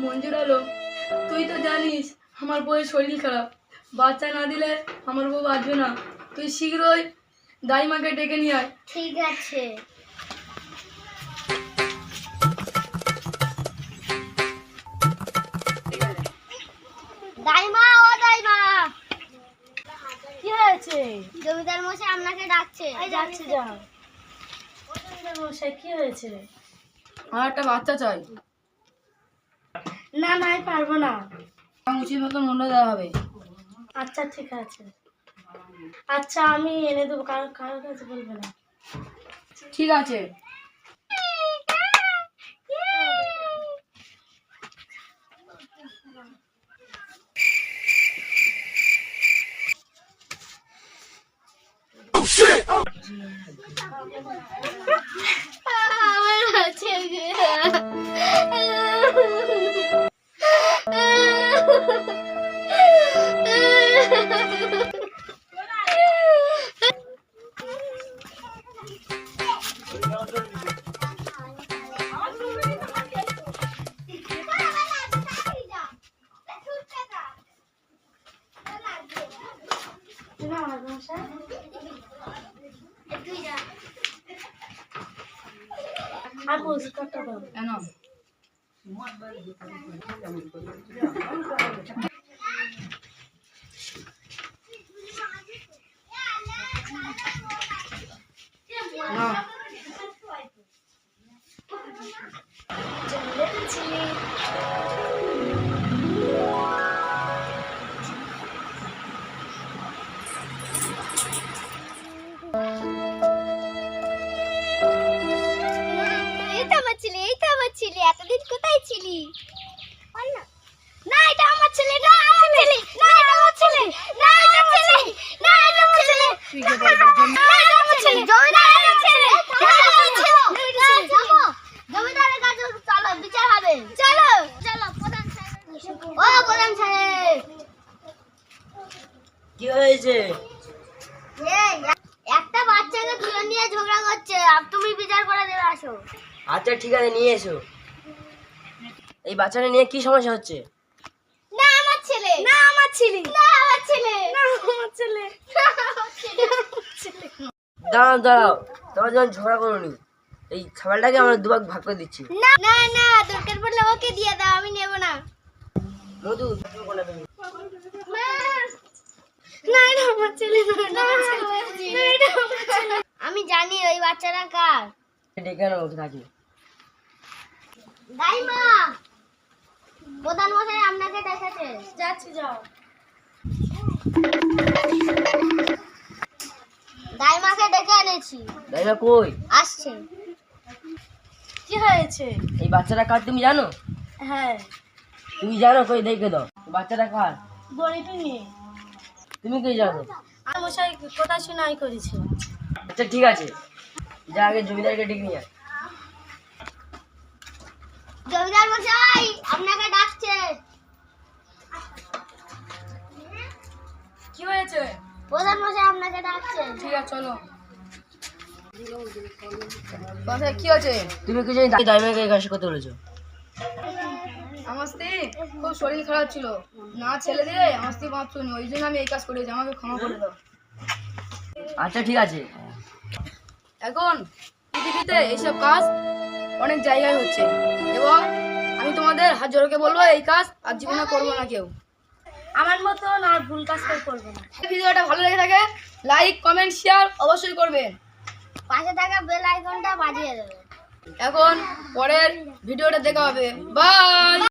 মঞ্জুর আলম, তুই তো জানিস আমার বউয়ের শরীর খারাপ, বাচ্চা না দিলে আমার বউ বাঁচবে না। তুই শীঘ্রই দাইমাকে ডেকে নিয়ে আয়। ঠিক আছে। দাইমা, ও দাইমা, কি হয়েছে? জমিদার মশাই আপনাকে ডাকছে। যাচ্ছি, যাও। জমিদার মশাই, কি হয়েছে? আমার একটা বাচ্চা চাই। না না, আমি পারবো না। উচিত মতো মূল্য দেওয়া হবে। আচ্ছা ঠিক আছে, আচ্ছা আমি এনে দেবো, কারোর কাছে বলবে না। ঠিক আছে। আমার আছে গে। আর পুরস্কারটা দাও। কেন? এই তো আমার ছেলে, এতদিন কোথায় ছিলি? না এটা আমার ছেলে, না আমার ছেলে, না এটা আমার ছেলে, না এটা আমার ছেলে, না এটা আমার ছেলে, না এটা আমার ছেলে, জমিদারের ছেলে, জমিদারের কাছে চলো, বিচার হবে। চলো চলো প্রধান সাহেব। ও প্রধান সাহেব, কি হয়েছে? একটা বাচ্চাকে তুলে নিয়ে ঝগড়া করছে, আর তুমি বিচার করে দেবে, আসো। আচ্ছা ঠিক আছে, নিয়ে এসো। এই বাচ্চাটা নিয়ে কি সমস্যা হচ্ছে? না আমার ছেলে, না আমার ছেলে, না আমার ছেলে, না আমার ছেলে, না আমার ছেলে। দাঁড়াও দাঁড়াও, তোমার যখন ঝগড়া করোনি, এই খাবারটাকে আমরা দুভাগ ভাগ করে দিচ্ছি। না না না, দরকার পড়লে ওকে দিয়ে দাও, আমি নেব না। মধু, না এটা আমার ছেলে, না আমার ছেলে, না এটা আমার ছেলে। আমি জানি ওই বাচ্চাটা কার। ডেকে আনো ওকে থাকি। দাইমা, প্রধান মশাই আপনাকে ডেকেছে। যাচ্ছি, যাও। দাইমাকে ডেকে এনেছি, তাই না, কই? আসছে। কি হয়েছে? এই বাচ্চাটা কার তুমি জানো? হ্যাঁ, তুমি জানো, কই দেখে দাও। বাচ্চাটা কার? গরিবী মেয়ে। তুমি কি জানো? আর মশাই কথা শোনাই করেছে। আচ্ছা ঠিক আছে, যা আগে জমিদারকে ডেকে নিয়ে আয়। জমিদার মশাই আপনাকে ডাকছে। কি হয়েছে? প্রধান মশাই আপনাকে ডাকছে। ঠিক আছে, চলো। মশাই, কি হয়েছে? তুমি কি জানি দাইমাকে এই কাজ করতে বলেছো? আমার স্ত্রী খুব শরীর খারাপ ছিল, না ছেলে দিলে আমার স্ত্রী বাঁচুনি, ওই জন্য আমি এই কাজ করেছি, আমাকে ক্ষমা করে দাও। আচ্ছা ঠিক আছে। এখন পৃথিবীতে এইসব কাজ অনেক জায়গায় হচ্ছে, এবং আমি তোমাদের হাত জোড়কে বলবো এই কাজ আর জীবনে করবো না কেউ। আমার মতো না ভুল কাজ কেউ করবে না। ভিডিওটা ভালো লেগে থাকে লাইক কমেন্ট শেয়ার অবশ্যই করবেন। পাশে থাকা বেল আইকনটা বাজিয়ে দেবেন। এখন পরের ভিডিওটা দেখা হবে। বাই।